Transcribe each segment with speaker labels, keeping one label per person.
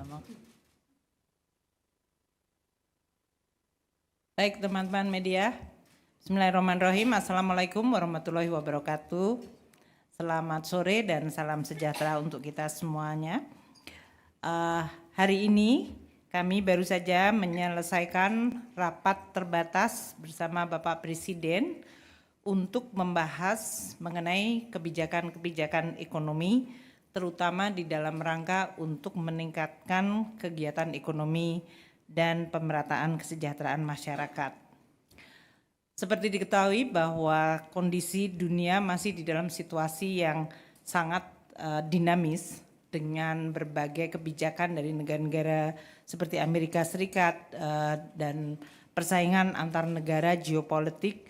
Speaker 1: ngomong. Baik teman-teman media, Bismillahirrahmanirrahim. Assalamualaikum warahmatullahi wabarakatuh. Selamat sore dan salam sejahtera untuk kita semuanya. Hari ini kami baru saja menyelesaikan rapat terbatas bersama Bapak Presiden untuk membahas mengenai kebijakan-kebijakan ekonomi, terutama di dalam rangka untuk meningkatkan kegiatan ekonomi dan pemerataan kesejahteraan masyarakat. Seperti diketahui bahwa kondisi dunia masih di dalam situasi yang sangat dinamis dengan berbagai kebijakan dari negara-negara seperti Amerika Serikat dan persaingan antar negara geopolitik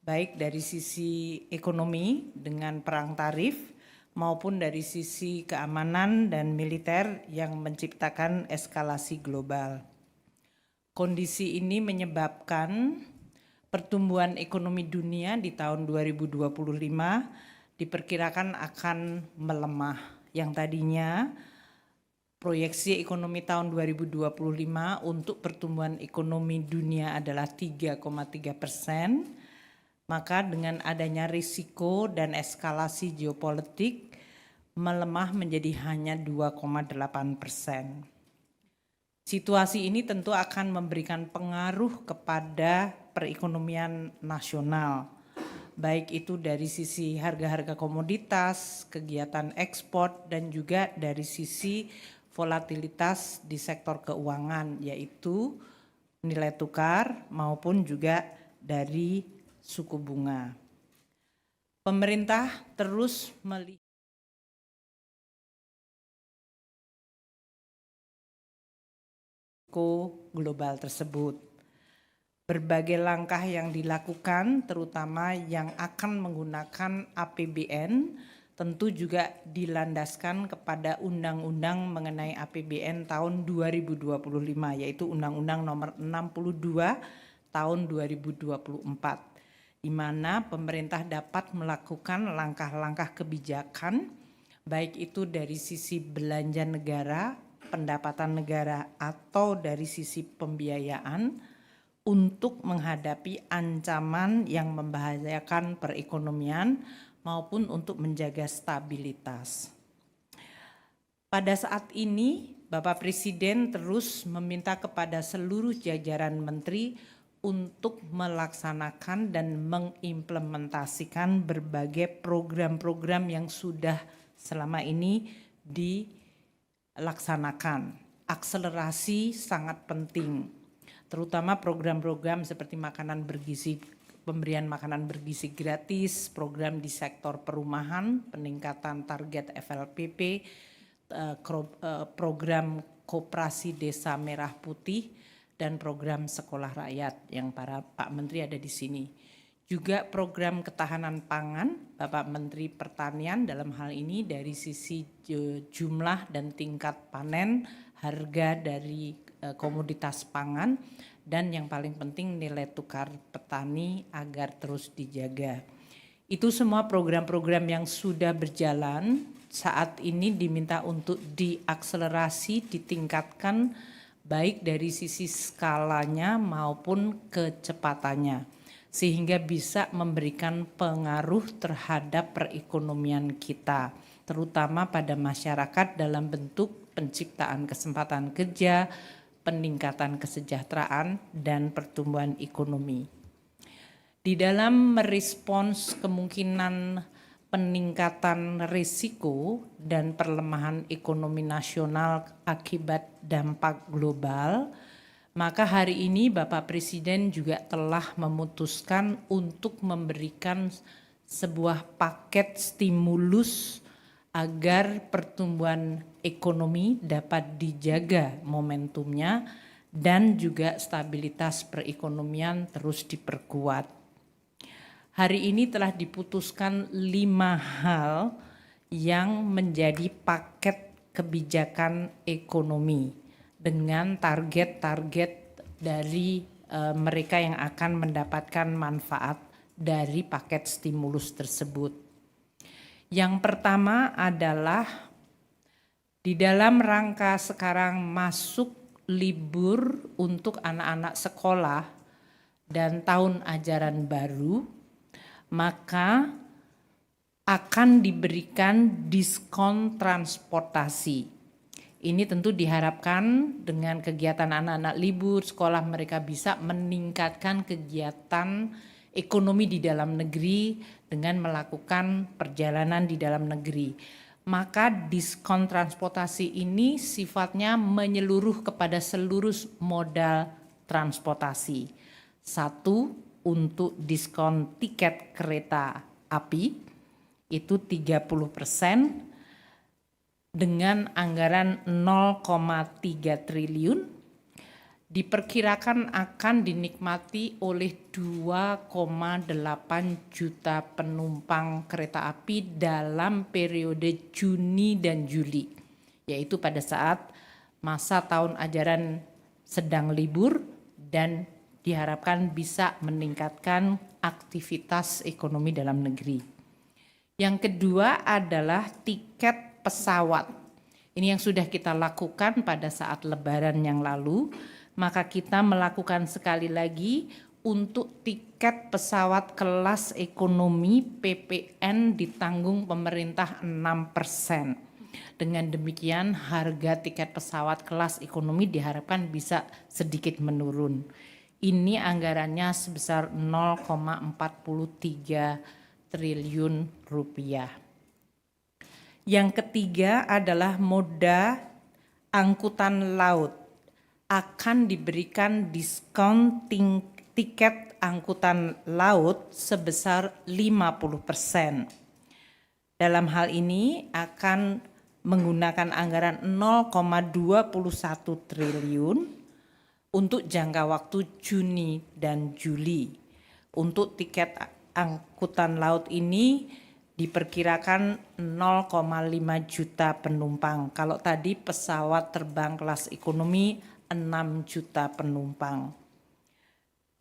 Speaker 1: baik dari sisi ekonomi dengan perang tarif maupun dari sisi keamanan dan militer yang menciptakan eskalasi global. Kondisi ini menyebabkan pertumbuhan ekonomi dunia di tahun 2025 diperkirakan akan melemah. Yang tadinya proyeksi ekonomi tahun 2025 untuk pertumbuhan ekonomi dunia adalah 3,3%, maka dengan adanya risiko dan eskalasi geopolitik melemah menjadi hanya 2,8%. Situasi ini tentu akan memberikan pengaruh kepada perekonomian nasional, baik itu dari sisi harga-harga komoditas, kegiatan ekspor, dan juga dari sisi volatilitas di sektor keuangan, yaitu nilai tukar maupun juga dari suku bunga. Pemerintah terus melihat global tersebut. Berbagai langkah yang dilakukan, terutama yang akan menggunakan APBN, tentu juga dilandaskan kepada undang-undang mengenai APBN tahun 2025, yaitu Undang-Undang Nomor 62 tahun 2024, di mana pemerintah dapat melakukan langkah-langkah kebijakan, baik itu dari sisi belanja negara, pendapatan negara, atau dari sisi pembiayaan untuk menghadapi ancaman yang membahayakan perekonomian maupun untuk menjaga stabilitas. Pada saat ini, Bapak Presiden terus meminta kepada seluruh jajaran menteri untuk melaksanakan dan mengimplementasikan berbagai program-program yang sudah selama ini dilaksanakan. Akselerasi sangat penting, terutama program-program seperti makanan bergizi, pemberian makanan bergizi gratis, program di sektor perumahan, peningkatan target FLPP, program koperasi desa merah putih, dan program sekolah rakyat yang Pak Menteri ada di sini. Juga program ketahanan pangan, Bapak Menteri Pertanian dalam hal ini dari sisi jumlah dan tingkat panen, harga dari komoditas pangan, dan yang paling penting nilai tukar petani agar terus dijaga. Itu semua program-program yang sudah berjalan saat ini diminta untuk diakselerasi, ditingkatkan baik dari sisi skalanya maupun kecepatannya, sehingga bisa memberikan pengaruh terhadap perekonomian kita, terutama pada masyarakat dalam bentuk penciptaan kesempatan kerja, peningkatan kesejahteraan, dan pertumbuhan ekonomi. Di dalam merespons kemungkinan peningkatan risiko dan perlemahan ekonomi nasional akibat dampak global, maka hari ini Bapak Presiden juga telah memutuskan untuk memberikan sebuah paket stimulus agar pertumbuhan ekonomi dapat dijaga momentumnya dan juga stabilitas perekonomian terus diperkuat. Hari ini telah diputuskan 5 hal yang menjadi paket kebijakan ekonomi dengan target-target dari mereka yang akan mendapatkan manfaat dari paket stimulus tersebut. Yang pertama adalah Di dalam rangka sekarang masuk libur untuk anak-anak sekolah dan tahun ajaran baru, maka akan diberikan diskon transportasi. Ini tentu diharapkan dengan kegiatan anak-anak libur sekolah mereka bisa meningkatkan kegiatan ekonomi di dalam negeri dengan melakukan perjalanan di dalam negeri. Maka diskon transportasi ini sifatnya menyeluruh kepada seluruh modal transportasi. Satu, untuk diskon tiket kereta api itu 30% dengan anggaran 0,3 triliun, diperkirakan akan dinikmati oleh 2,8 juta penumpang kereta api dalam periode Juni dan Juli, yaitu pada saat masa tahun ajaran sedang libur dan diharapkan bisa meningkatkan aktivitas ekonomi dalam negeri. Yang kedua adalah tiket pesawat. Ini yang sudah kita lakukan pada saat Lebaran yang lalu. Maka kita melakukan sekali lagi untuk tiket pesawat kelas ekonomi PPN ditanggung pemerintah 6%. Dengan demikian harga tiket pesawat kelas ekonomi diharapkan bisa sedikit menurun. Ini anggarannya sebesar 0,43 triliun rupiah. Yang ketiga adalah moda angkutan laut. Akan diberikan diskon tiket angkutan laut sebesar 50%. Dalam hal ini akan menggunakan anggaran 0,21 triliun untuk jangka waktu Juni dan Juli. Untuk tiket angkutan laut ini diperkirakan 0,5 juta penumpang. Kalau tadi pesawat terbang kelas ekonomi 6 juta penumpang.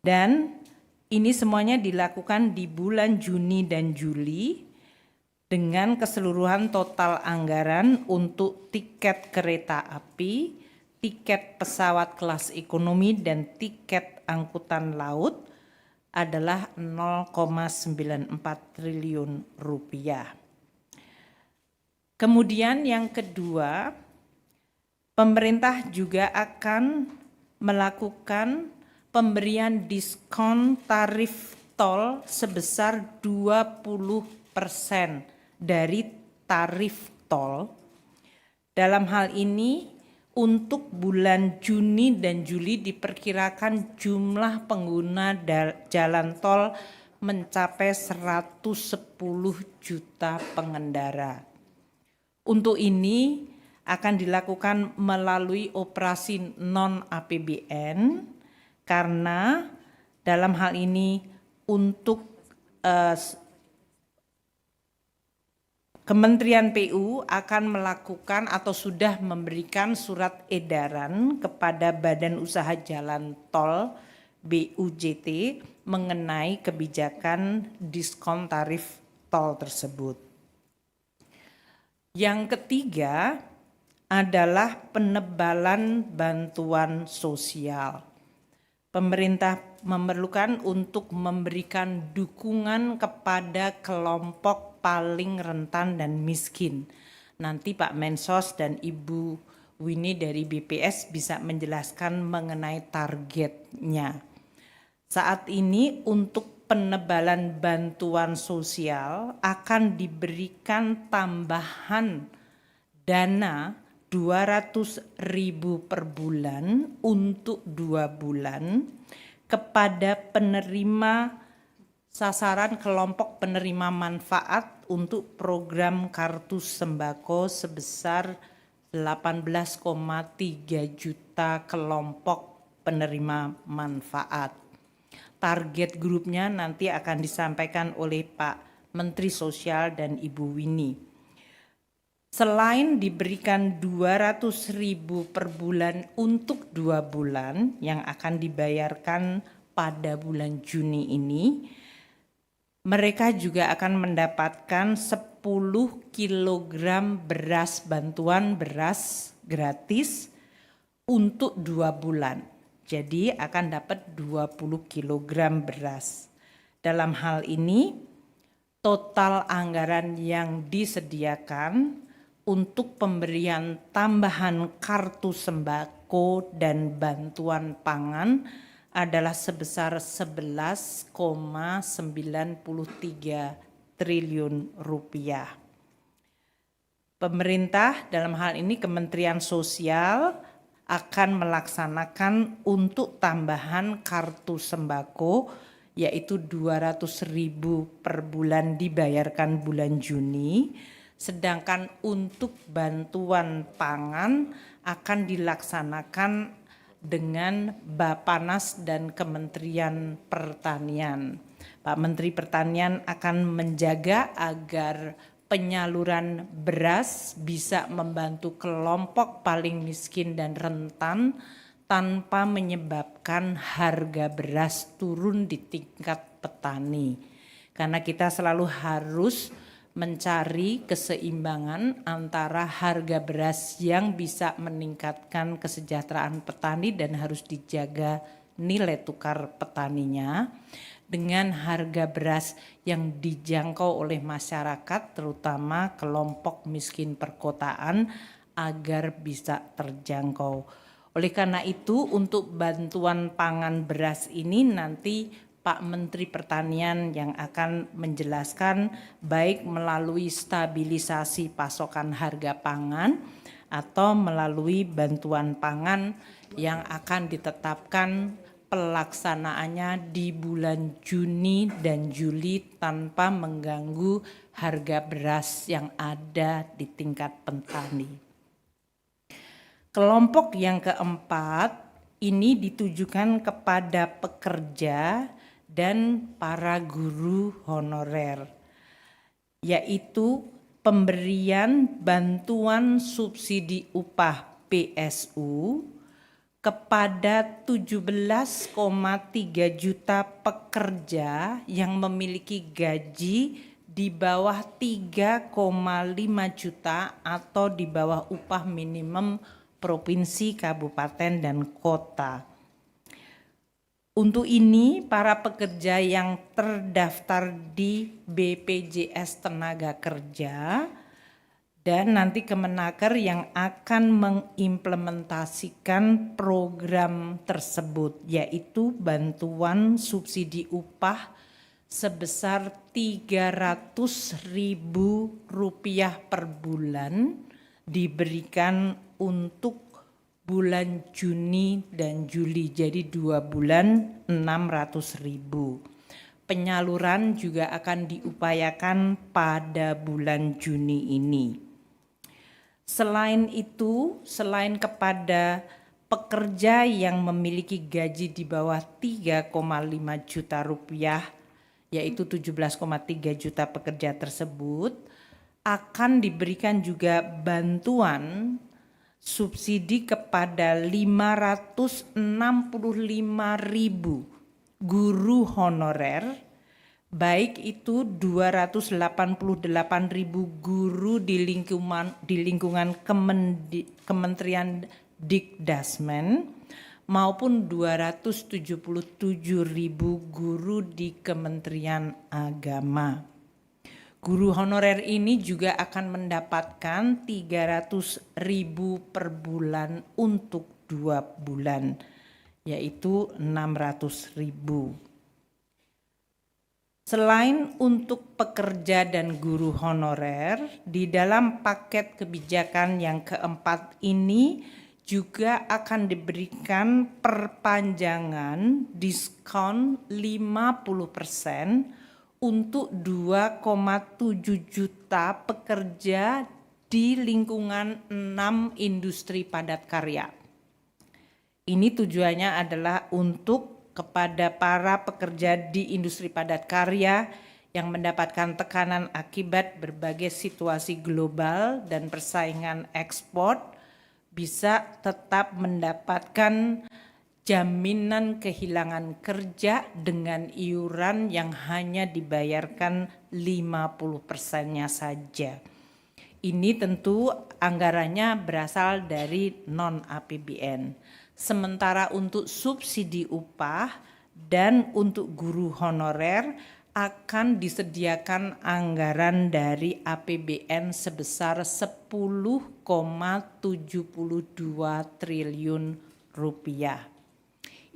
Speaker 1: Dan ini semuanya dilakukan di bulan Juni dan Juli dengan keseluruhan total anggaran untuk tiket kereta api, tiket pesawat kelas ekonomi dan tiket angkutan laut adalah 0,94 triliun rupiah. Kemudian yang kedua, pemerintah juga akan melakukan pemberian diskon tarif tol sebesar 20% dari tarif tol. Dalam hal ini untuk bulan Juni dan Juli diperkirakan jumlah pengguna jalan tol mencapai 110 juta pengendara. Untuk ini akan dilakukan melalui operasi non-APBN karena dalam hal ini untuk Kementerian PU akan melakukan atau sudah memberikan surat edaran kepada Badan Usaha Jalan Tol BUJT mengenai kebijakan diskon tarif tol tersebut. Yang ketiga adalah penebalan bantuan sosial. Pemerintah memerlukan untuk memberikan dukungan kepada kelompok paling rentan dan miskin. Nanti Pak Mensos dan Ibu Winnie dari BPS bisa menjelaskan mengenai targetnya. Saat ini untuk penebalan bantuan sosial akan diberikan tambahan dana 200.000 per bulan untuk 2 bulan kepada penerima sasaran kelompok penerima manfaat untuk program kartu sembako sebesar 18,3 juta kelompok penerima manfaat. Target grupnya nanti akan disampaikan oleh Pak Menteri Sosial dan Ibu Winnie. Selain diberikan 200.000 per bulan untuk 2 bulan yang akan dibayarkan pada bulan Juni ini, mereka juga akan mendapatkan 10 kilogram beras, bantuan beras gratis untuk 2 bulan. Jadi akan dapat 20 kilogram beras. Dalam hal ini total anggaran yang disediakan untuk pemberian tambahan kartu sembako dan bantuan pangan adalah sebesar 11,93 triliun rupiah. Pemerintah dalam hal ini Kementerian Sosial akan melaksanakan untuk tambahan kartu sembako yaitu 200.000 per bulan dibayarkan bulan Juni, sedangkan untuk bantuan pangan akan dilaksanakan dengan Bappenas dan Kementerian Pertanian. Pak Menteri Pertanian akan menjaga agar penyaluran beras bisa membantu kelompok paling miskin dan rentan tanpa menyebabkan harga beras turun di tingkat petani. Karena kita selalu harus mencari keseimbangan antara harga beras yang bisa meningkatkan kesejahteraan petani dan harus dijaga nilai tukar petaninya dengan harga beras yang dijangkau oleh masyarakat terutama kelompok miskin perkotaan agar bisa terjangkau. Oleh karena itu untuk bantuan pangan beras ini nanti Pak Menteri Pertanian yang akan menjelaskan baik melalui stabilisasi pasokan harga pangan atau melalui bantuan pangan yang akan ditetapkan pelaksanaannya di bulan Juni dan Juli tanpa mengganggu harga beras yang ada di tingkat petani. Kelompok yang keempat ini ditujukan kepada pekerja dan para guru honorer, yaitu pemberian bantuan subsidi upah PSU kepada 17,3 juta pekerja yang memiliki gaji di bawah 3,5 juta atau di bawah upah minimum provinsi, kabupaten, dan kota. Untuk ini, para pekerja yang terdaftar di BPJS Tenaga Kerja dan nanti Kemenaker yang akan mengimplementasikan program tersebut, yaitu bantuan subsidi upah sebesar Rp300.000 per bulan diberikan untuk bulan Juni dan Juli, jadi 2 bulan 600.000. Penyaluran juga akan diupayakan pada bulan Juni ini. Selain itu, selain kepada pekerja yang memiliki gaji di bawah 3,5 juta rupiah, yaitu 17,3 juta pekerja tersebut, akan diberikan juga bantuan subsidi kepada 565.000 guru honorer, baik itu 288.000 guru di lingkungan Kementerian Dikdasmen maupun 277.000 guru di Kementerian Agama. Guru honorer ini juga akan mendapatkan 300.000 per bulan untuk 2 bulan, yaitu 600.000. Selain untuk pekerja dan guru honorer, di dalam paket kebijakan yang keempat ini juga akan diberikan perpanjangan diskon 50% untuk 2,7 juta pekerja di lingkungan 6 industri padat karya. Ini tujuannya adalah untuk kepada para pekerja di industri padat karya yang mendapatkan tekanan akibat berbagai situasi global dan persaingan ekspor bisa tetap mendapatkan jaminan kehilangan kerja dengan iuran yang hanya dibayarkan 50%-nya saja. Ini tentu anggarannya berasal dari non-APBN. Sementara untuk subsidi upah dan untuk guru honorer akan disediakan anggaran dari APBN sebesar 10,72 triliun rupiah.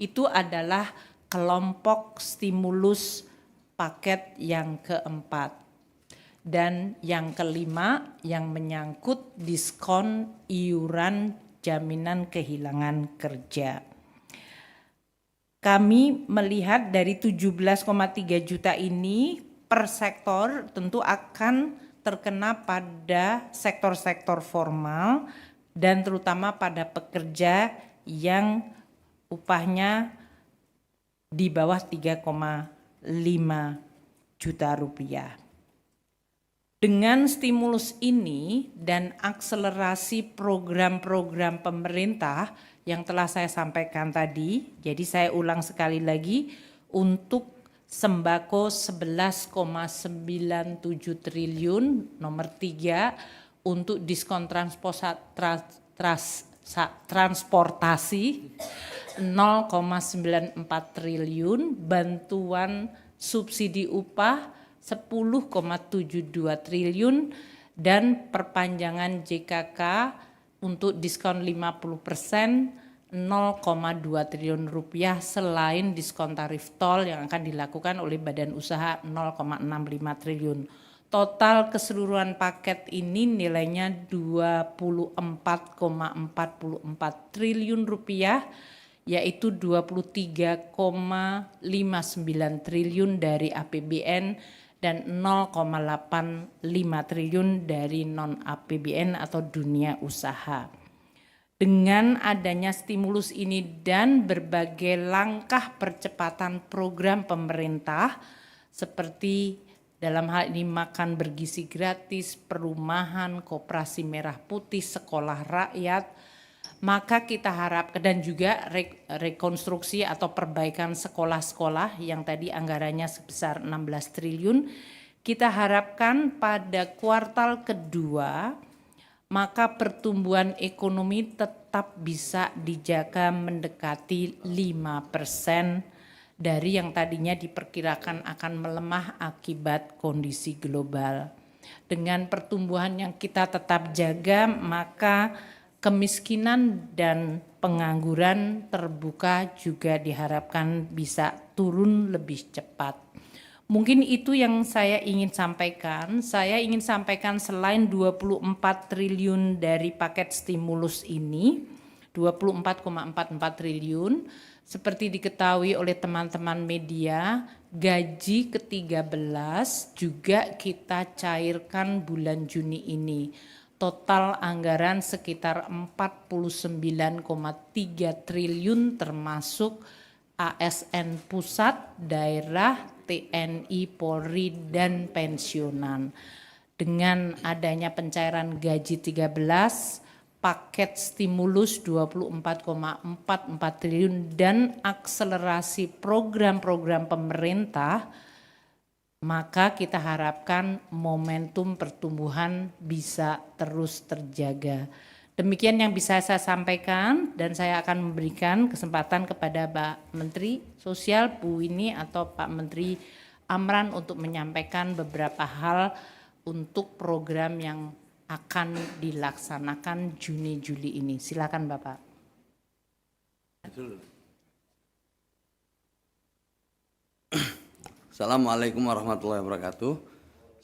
Speaker 1: Itu adalah kelompok stimulus paket yang keempat. Dan yang kelima yang menyangkut diskon iuran jaminan kehilangan kerja. Kami melihat dari 17,3 juta ini per sektor tentu akan terkena pada sektor-sektor formal dan terutama pada pekerja yang upahnya di bawah 3,5 juta rupiah. Dengan stimulus ini dan akselerasi program-program pemerintah yang telah saya sampaikan tadi, jadi saya ulang sekali lagi, untuk sembako 11,97 triliun, nomor 3, untuk diskon transportasi 0,94 triliun, bantuan subsidi upah 10,72 triliun, dan perpanjangan JKK untuk diskon 50% 0,2 triliun rupiah selain diskon tarif tol yang akan dilakukan oleh badan usaha 0,65 triliun. Total keseluruhan paket ini nilainya 24,44 triliun rupiah, yaitu 23,59 triliun dari APBN dan 0,85 triliun dari non-APBN atau dunia usaha. Dengan adanya stimulus ini dan berbagai langkah percepatan program pemerintah seperti dalam hal ini makan bergizi gratis, perumahan, koperasi merah putih, sekolah rakyat, maka kita harapkan dan juga rekonstruksi atau perbaikan sekolah-sekolah yang tadi anggarannya sebesar 16 triliun, kita harapkan pada kuartal kedua maka pertumbuhan ekonomi tetap bisa dijaga mendekati 5% dari yang tadinya diperkirakan akan melemah akibat kondisi global. Dengan pertumbuhan yang kita tetap jaga, maka kemiskinan dan pengangguran terbuka juga diharapkan bisa turun lebih cepat. Mungkin itu yang saya ingin sampaikan. Saya ingin sampaikan selain 24 triliun dari paket stimulus ini, 24,44 triliun, seperti diketahui oleh teman-teman media, gaji ke-13 juga kita cairkan bulan Juni ini. Total anggaran sekitar 49,3 triliun termasuk ASN pusat, daerah, TNI, Polri, dan pensiunan. Dengan adanya pencairan gaji 13, paket stimulus 24,44 triliun dan akselerasi program-program pemerintah, maka kita harapkan momentum pertumbuhan bisa terus terjaga. Demikian yang bisa saya sampaikan dan saya akan memberikan kesempatan kepada Pak Menteri Sosial Bu Winnie atau Pak Menteri Amran untuk menyampaikan beberapa hal untuk program yang akan dilaksanakan Juni-Juli ini. Silakan Bapak.
Speaker 2: Assalamualaikum warahmatullahi wabarakatuh.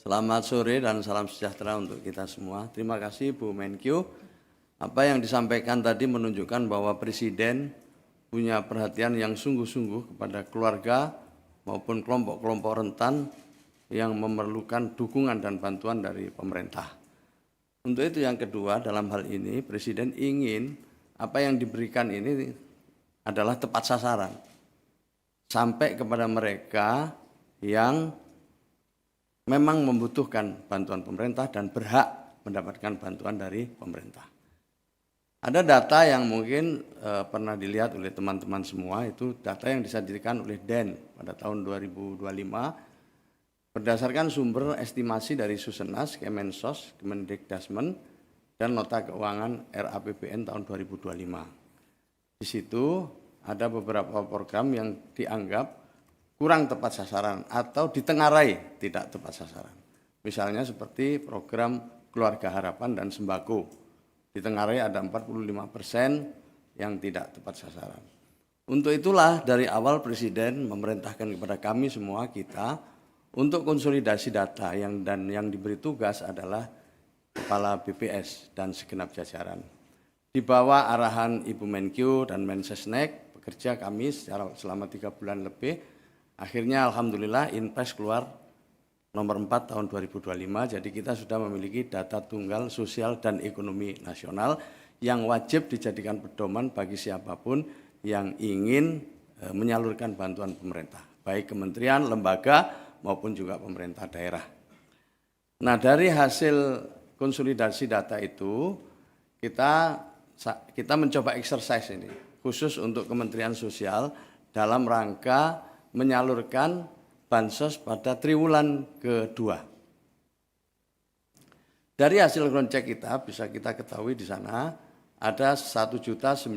Speaker 2: Selamat sore dan salam sejahtera untuk kita semua. Terima kasih Bu Menkyu. Apa yang disampaikan tadi menunjukkan bahwa Presiden punya perhatian yang sungguh-sungguh kepada keluarga maupun kelompok-kelompok rentan yang memerlukan dukungan dan bantuan dari pemerintah. Untuk itu yang kedua, dalam hal ini Presiden ingin apa yang diberikan ini adalah tepat sasaran sampai kepada mereka yang memang membutuhkan bantuan pemerintah dan berhak mendapatkan bantuan dari pemerintah. Ada data yang mungkin pernah dilihat oleh teman-teman semua, itu data yang disajikan oleh DEN pada tahun 2025 berdasarkan sumber estimasi dari Susenas, Kemensos, Kemendikdasmen, dan Nota Keuangan RAPBN tahun 2025. Di situ ada beberapa program yang dianggap kurang tepat sasaran atau ditengarai tidak tepat sasaran. Misalnya seperti program Keluarga Harapan dan Sembako. Ditengarai ada 45% yang tidak tepat sasaran. Untuk itulah dari awal Presiden memerintahkan kepada kami semua kita untuk konsolidasi data yang diberi tugas adalah Kepala BPS dan segenap jajaran. Di bawah arahan Ibu Menkyu dan Mensesnek bekerja kami selama 3 bulan lebih. Akhirnya alhamdulillah Inpres keluar nomor 4 tahun 2025, jadi kita sudah memiliki data tunggal sosial dan ekonomi nasional yang wajib dijadikan pedoman bagi siapapun yang ingin menyalurkan bantuan pemerintah, baik kementerian, lembaga, maupun juga pemerintah daerah. Nah, dari hasil konsolidasi data itu, kita mencoba exercise ini, khusus untuk Kementerian Sosial dalam rangka menyalurkan bansos pada triwulan kedua. Dari hasil cross-check kita bisa kita ketahui di sana ada 1.900.000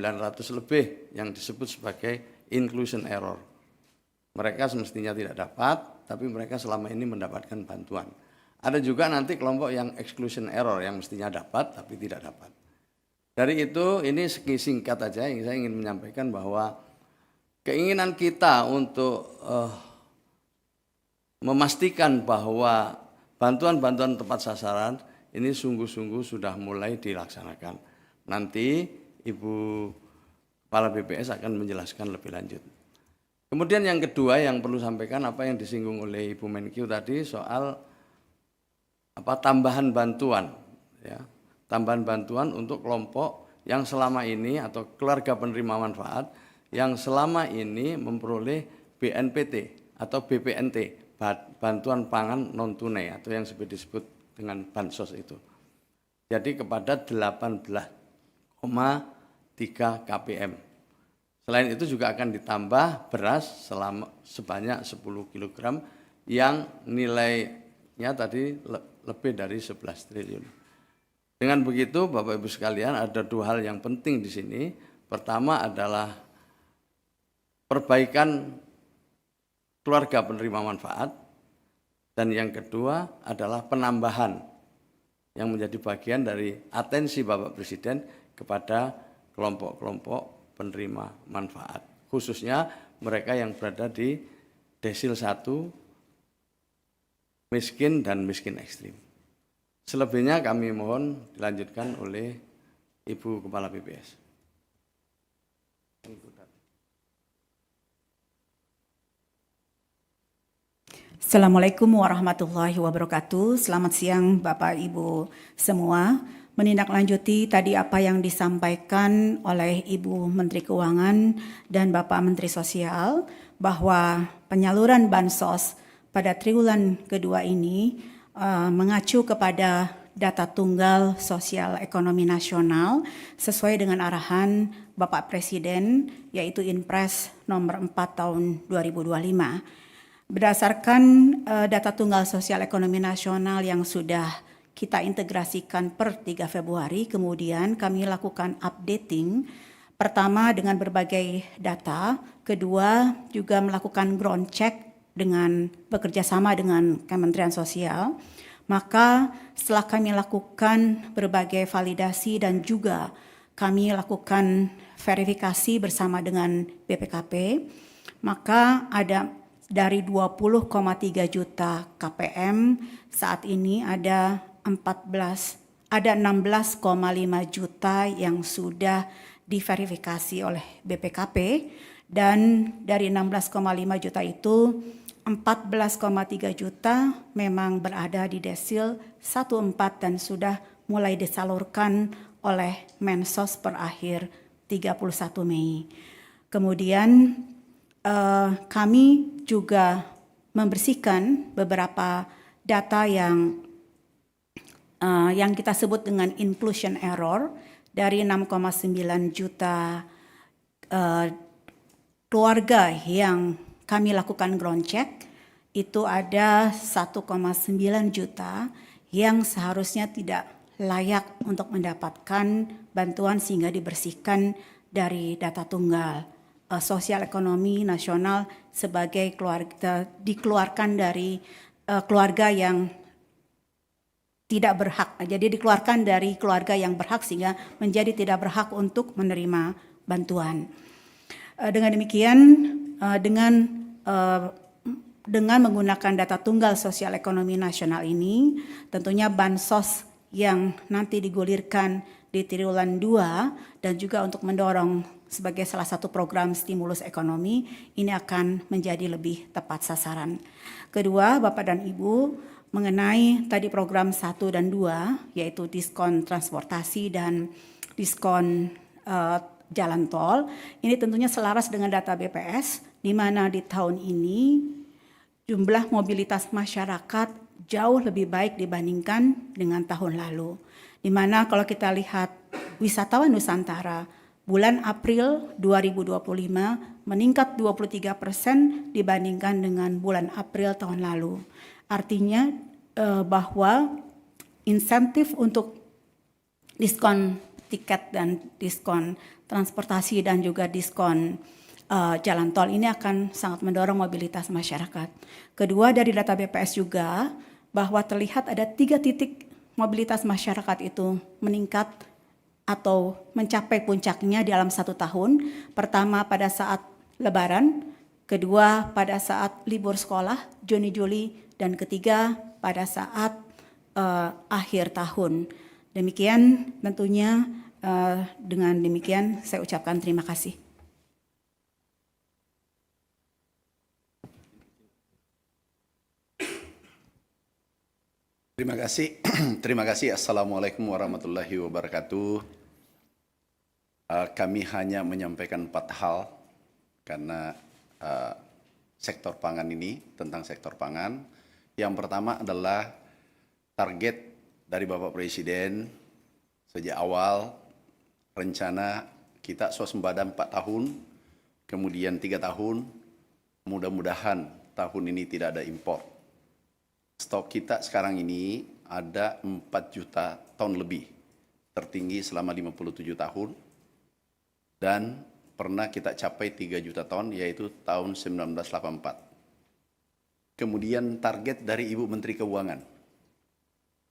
Speaker 2: lebih yang disebut sebagai inclusion error. Mereka semestinya tidak dapat, tapi mereka selama ini mendapatkan bantuan. Ada juga nanti kelompok yang exclusion error yang mestinya dapat tapi tidak dapat. Dari itu ini singkat aja yang saya ingin menyampaikan bahwa keinginan kita untuk memastikan bahwa bantuan-bantuan tepat sasaran ini sungguh-sungguh sudah mulai dilaksanakan. Nanti Ibu Kepala BPS akan menjelaskan lebih lanjut. Kemudian yang kedua yang perlu sampaikan apa yang disinggung oleh Ibu Menkyu tadi soal tambahan bantuan, ya, tambahan bantuan untuk kelompok yang selama ini atau keluarga penerima manfaat yang selama ini memperoleh BNPT atau BPNT. Bantuan pangan non tunai atau yang disebut dengan bansos itu. Jadi kepada 18,3 kpm. Selain itu juga akan ditambah beras sebanyak 10 kg yang nilainya tadi lebih dari 11 triliun. Dengan begitu Bapak Ibu sekalian ada 2 hal yang penting di sini. Pertama adalah perbaikan keluarga penerima manfaat, dan yang kedua adalah penambahan yang menjadi bagian dari atensi Bapak Presiden kepada kelompok-kelompok penerima manfaat, khususnya mereka yang berada di desil 1, miskin dan miskin ekstrim. Selebihnya kami mohon dilanjutkan oleh Ibu Kepala BPS.
Speaker 3: Assalamualaikum warahmatullahi wabarakatuh. Selamat siang Bapak Ibu semua. Menindaklanjuti tadi apa yang disampaikan oleh Ibu Menteri Keuangan dan Bapak Menteri Sosial bahwa penyaluran bansos pada triwulan kedua ini mengacu kepada data tunggal sosial ekonomi nasional sesuai dengan arahan Bapak Presiden yaitu Inpres nomor 4 tahun 2025. Berdasarkan data tunggal sosial ekonomi nasional yang sudah kita integrasikan per 3 Februari, kemudian kami lakukan updating, pertama dengan berbagai data, kedua juga melakukan ground check dengan bekerja sama dengan Kementerian Sosial. Maka setelah kami lakukan berbagai validasi dan juga kami lakukan verifikasi bersama dengan BPKP, maka ada dari 20,3 juta KPM, saat ini ada 16,5 juta yang sudah diverifikasi oleh BPKP, dan dari 16,5 juta itu 14,3 juta memang berada di desil 14 dan sudah mulai disalurkan oleh Mensos per akhir 31 Mei. Kemudian kami juga membersihkan beberapa data yang kita sebut dengan inclusion error dari 6,9 juta keluarga yang kami lakukan ground check, itu ada 1,9 juta yang seharusnya tidak layak untuk mendapatkan bantuan sehingga dibersihkan dari data tunggal sosial ekonomi nasional sebagai keluarga, dikeluarkan dari keluarga yang tidak berhak. Jadi dikeluarkan dari keluarga yang berhak sehingga menjadi tidak berhak untuk menerima bantuan. Dengan demikian, dengan menggunakan data tunggal sosial ekonomi nasional ini, tentunya bansos yang nanti digulirkan di triwulan 2 dan juga untuk mendorong sebagai salah satu program stimulus ekonomi ini akan menjadi lebih tepat sasaran. Kedua, Bapak dan Ibu, mengenai tadi program 1 dan 2 yaitu diskon transportasi dan diskon jalan tol, ini tentunya selaras dengan data BPS di mana di tahun ini jumlah mobilitas masyarakat jauh lebih baik dibandingkan dengan tahun lalu. Di mana kalau kita lihat wisatawan Nusantara bulan April 2025 meningkat 23% dibandingkan dengan bulan April tahun lalu. Artinya bahwa insentif untuk diskon tiket dan diskon transportasi dan juga diskon jalan tol ini akan sangat mendorong mobilitas masyarakat. Kedua, dari data BPS juga bahwa terlihat ada 3 titik mobilitas masyarakat itu meningkat atau mencapai puncaknya dalam 1 tahun. Pertama pada saat Lebaran, kedua pada saat libur sekolah Juni-Juli, dan ketiga pada saat akhir tahun. Demikian tentunya dengan demikian saya ucapkan terima kasih.
Speaker 4: Terima kasih. Terima kasih. Assalamualaikum warahmatullahi wabarakatuh. Kami hanya menyampaikan 4 hal karena sektor pangan ini, tentang sektor pangan. Yang pertama adalah target dari Bapak Presiden sejak awal rencana kita swasembada 4 tahun, kemudian 3 tahun, mudah-mudahan tahun ini tidak ada impor. Stok kita sekarang ini ada 4 juta ton lebih, tertinggi selama 57 tahun, dan pernah kita capai 3 juta ton yaitu tahun 1984. Kemudian target dari Ibu Menteri Keuangan.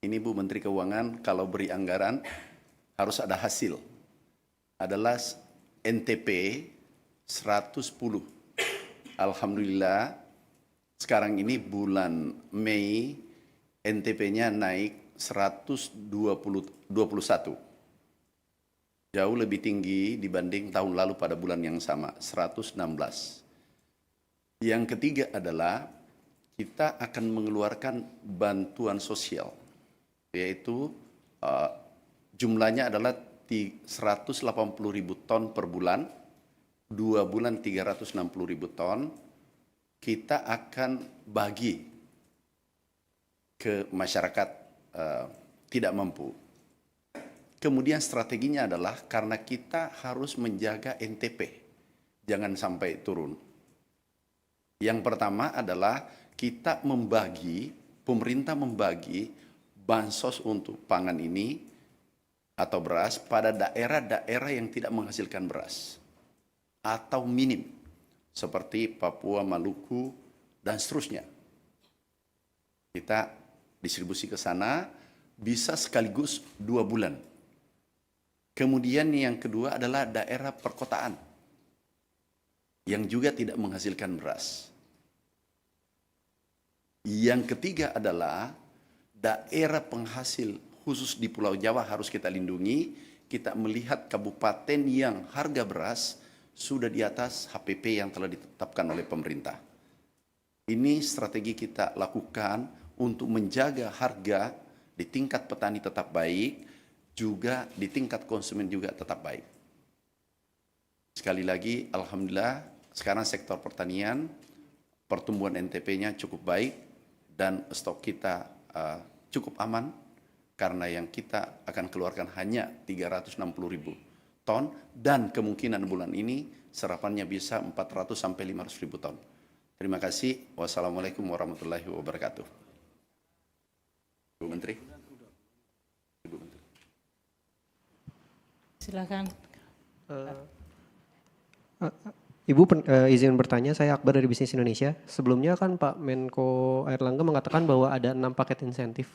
Speaker 4: Ini Ibu Menteri Keuangan kalau beri anggaran harus ada hasil. Adalah NTP 110. Alhamdulillah sekarang ini bulan Mei NTP-nya naik 121. Jauh lebih tinggi dibanding tahun lalu pada bulan yang sama, 116. Yang ketiga adalah kita akan mengeluarkan bantuan sosial, yaitu jumlahnya adalah 180.000 ton per bulan, 2 bulan 360.000 ton, kita akan bagi ke masyarakat tidak mampu. Kemudian strateginya adalah karena kita harus menjaga NTP, jangan sampai turun. Yang pertama adalah kita membagi, pemerintah membagi bansos untuk pangan ini atau beras pada daerah-daerah yang tidak menghasilkan beras atau minim, seperti Papua, Maluku, dan seterusnya. Kita distribusi ke sana bisa sekaligus 2 bulan. Kemudian yang kedua adalah daerah perkotaan yang juga tidak menghasilkan beras. Yang ketiga adalah daerah penghasil khusus di Pulau Jawa harus kita lindungi. Kita melihat kabupaten yang harga beras sudah di atas HPP yang telah ditetapkan oleh pemerintah. Ini strategi kita lakukan untuk menjaga harga di tingkat petani tetap baik, juga di tingkat konsumen juga tetap baik. Sekali lagi, alhamdulillah sekarang sektor pertanian, pertumbuhan NTP-nya cukup baik dan stok kita cukup aman karena yang kita akan keluarkan hanya 360.000 ton dan kemungkinan bulan ini serapannya bisa 400 sampai 500.000 ton. Terima kasih. Wassalamualaikum warahmatullahi wabarakatuh. Ibu Menteri. Ibu Menteri.
Speaker 1: Silakan.
Speaker 5: Izin bertanya, saya Akbar dari Bisnis Indonesia. Sebelumnya kan Pak Menko Airlangga mengatakan bahwa ada 6 paket insentif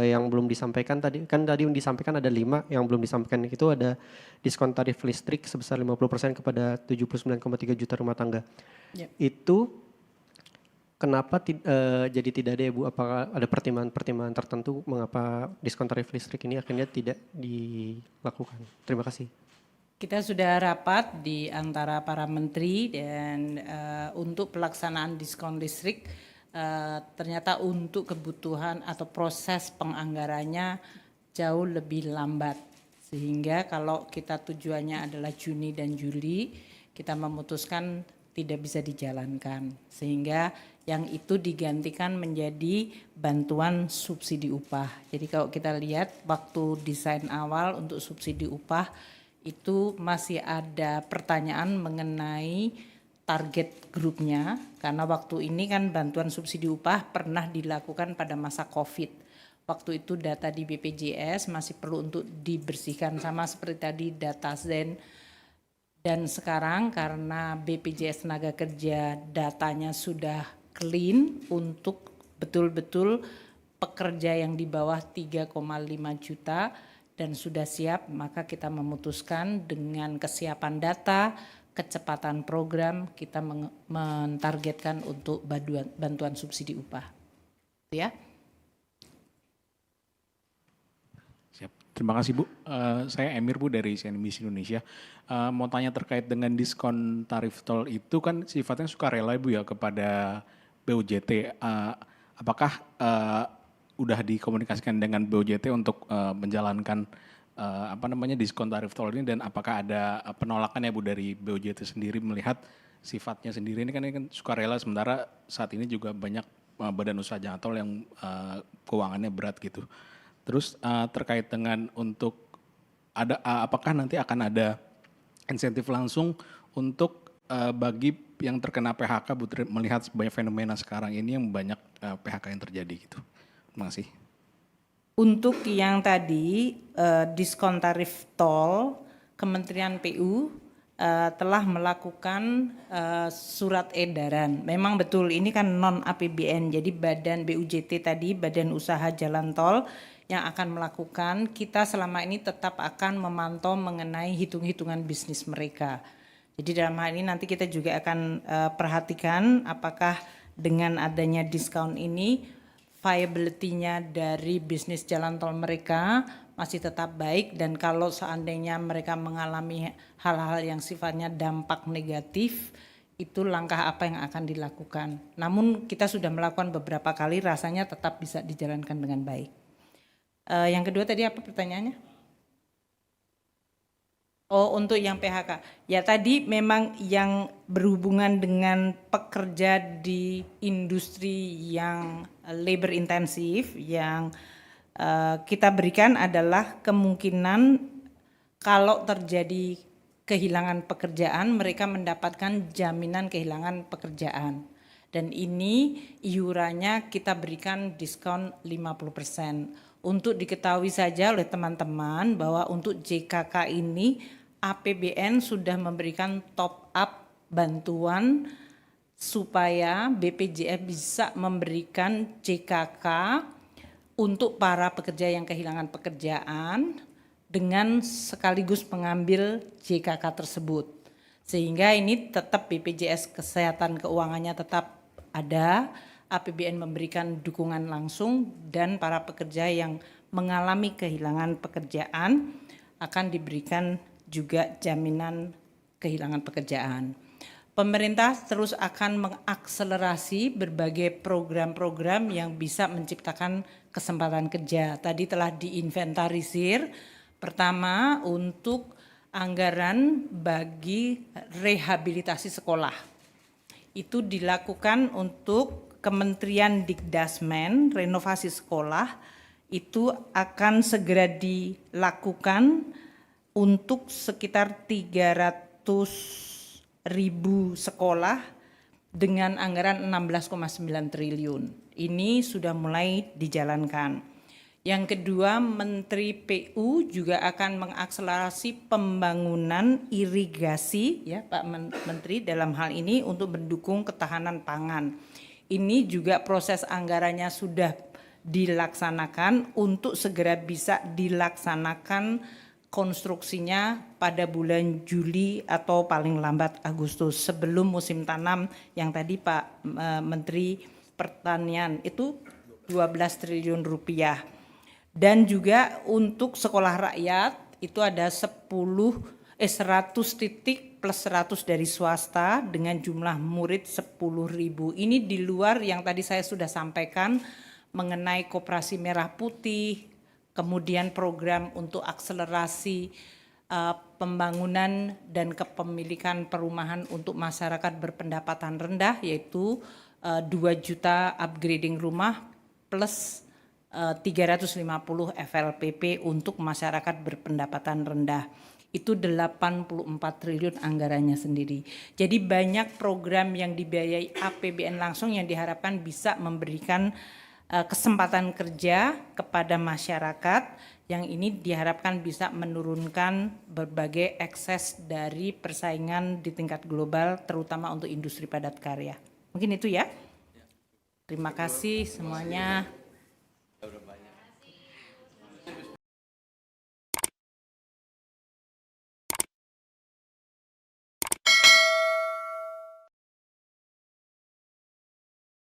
Speaker 5: yang belum disampaikan tadi. Kan tadi disampaikan ada 5, yang belum disampaikan itu ada diskon tarif listrik sebesar 50% kepada 79,3 juta rumah tangga.
Speaker 1: Ya.
Speaker 5: Itu kenapa jadi tidak ada ya Bu? Apakah ada pertimbangan-pertimbangan tertentu mengapa diskon tarif listrik ini akhirnya tidak dilakukan? Terima kasih.
Speaker 1: Kita sudah rapat di antara para menteri dan untuk pelaksanaan diskon listrik ternyata untuk kebutuhan atau proses penganggarannya jauh lebih lambat. Sehingga kalau kita tujuannya adalah Juni dan Juli, kita memutuskan tidak bisa dijalankan. Sehingga yang itu digantikan menjadi bantuan subsidi upah. Jadi kalau kita lihat waktu desain awal untuk subsidi upah, itu masih ada pertanyaan mengenai target grupnya, karena waktu ini kan bantuan subsidi upah pernah dilakukan pada masa COVID. Waktu itu data di BPJS masih perlu untuk dibersihkan, sama seperti tadi data Zen. Dan sekarang karena BPJS Tenaga Kerja datanya sudah clean untuk betul-betul pekerja yang di bawah 3,5 juta, dan sudah siap, maka kita memutuskan dengan kesiapan data, kecepatan program, kita mentargetkan untuk bantuan subsidi upah. Ya.
Speaker 6: Siap. Terima kasih Bu. Saya Emir Bu dari CNBC Indonesia. Mau tanya terkait dengan diskon tarif tol itu kan sifatnya sukarela Bu ya kepada BUJT. Apakah udah dikomunikasikan dengan BUJT untuk menjalankan diskon tarif tol ini, dan apakah ada penolakan ya Bu dari BUJT sendiri melihat sifatnya sendiri ini kan sukarela, sementara saat ini juga banyak badan usaha jalan tol yang keuangannya berat gitu. Terus terkait dengan untuk apakah nanti akan ada insentif langsung untuk bagi yang terkena PHK Bu, melihat banyak fenomena sekarang ini yang banyak PHK yang terjadi gitu. Terima kasih.
Speaker 1: Untuk yang tadi diskon tarif tol, Kementerian PU telah melakukan surat edaran. Memang betul ini kan non APBN, jadi badan BUJT tadi, Badan Usaha Jalan Tol yang akan melakukan. Kita selama ini tetap akan memantau mengenai hitung-hitungan bisnis mereka. Jadi dalam hal ini nanti kita juga akan perhatikan apakah dengan adanya diskon ini viability-nya dari bisnis jalan tol mereka masih tetap baik, dan kalau seandainya mereka mengalami hal-hal yang sifatnya dampak negatif, itu langkah apa yang akan dilakukan. Namun kita sudah melakukan beberapa kali, rasanya tetap bisa dijalankan dengan baik. Yang kedua tadi apa pertanyaannya? Oh, untuk yang PHK. Ya tadi memang yang berhubungan dengan pekerja di industri yang labor intensif yang kita berikan adalah kemungkinan kalau terjadi kehilangan pekerjaan, mereka mendapatkan jaminan kehilangan pekerjaan. Dan ini iurannya kita berikan diskon 50%. Untuk diketahui saja oleh teman-teman bahwa untuk JKK ini APBN sudah memberikan top up bantuan supaya BPJS bisa memberikan JKK untuk para pekerja yang kehilangan pekerjaan dengan sekaligus mengambil JKK tersebut. Sehingga ini tetap BPJS Kesehatan Keuangannya tetap ada, APBN memberikan dukungan langsung, dan para pekerja yang mengalami kehilangan pekerjaan akan diberikan juga jaminan kehilangan pekerjaan. Pemerintah terus akan mengakselerasi berbagai program-program yang bisa menciptakan kesempatan kerja. Tadi telah diinventarisir. Pertama, untuk anggaran bagi rehabilitasi sekolah. Itu dilakukan untuk Kementerian Dikdasmen, renovasi sekolah, itu akan segera dilakukan untuk sekitar 300.000 sekolah dengan anggaran 16,9 triliun. Ini sudah mulai dijalankan. Yang kedua, Menteri PU juga akan mengakselerasi pembangunan irigasi, ya Pak Menteri, dalam hal ini untuk mendukung ketahanan pangan. Ini juga proses anggarannya sudah dilaksanakan untuk segera bisa dilaksanakan konstruksinya pada bulan Juli atau paling lambat Agustus sebelum musim tanam yang tadi Pak Menteri Pertanian itu 12 triliun rupiah. Dan juga untuk sekolah rakyat itu ada 100 titik plus 100 dari swasta dengan jumlah murid 10.000. Ini di luar yang tadi saya sudah sampaikan mengenai Koperasi Merah Putih, kemudian program untuk akselerasi pembangunan dan kepemilikan perumahan untuk masyarakat berpendapatan rendah, yaitu 2 juta upgrading rumah plus 350 FLPP untuk masyarakat berpendapatan rendah. Itu 84 triliun anggarannya sendiri. Jadi banyak program yang dibiayai APBN langsung yang diharapkan bisa memberikan kesempatan kerja kepada masyarakat, yang ini diharapkan bisa menurunkan berbagai ekses dari persaingan di tingkat global, terutama untuk industri padat karya. Mungkin itu ya. Terima kasih semuanya.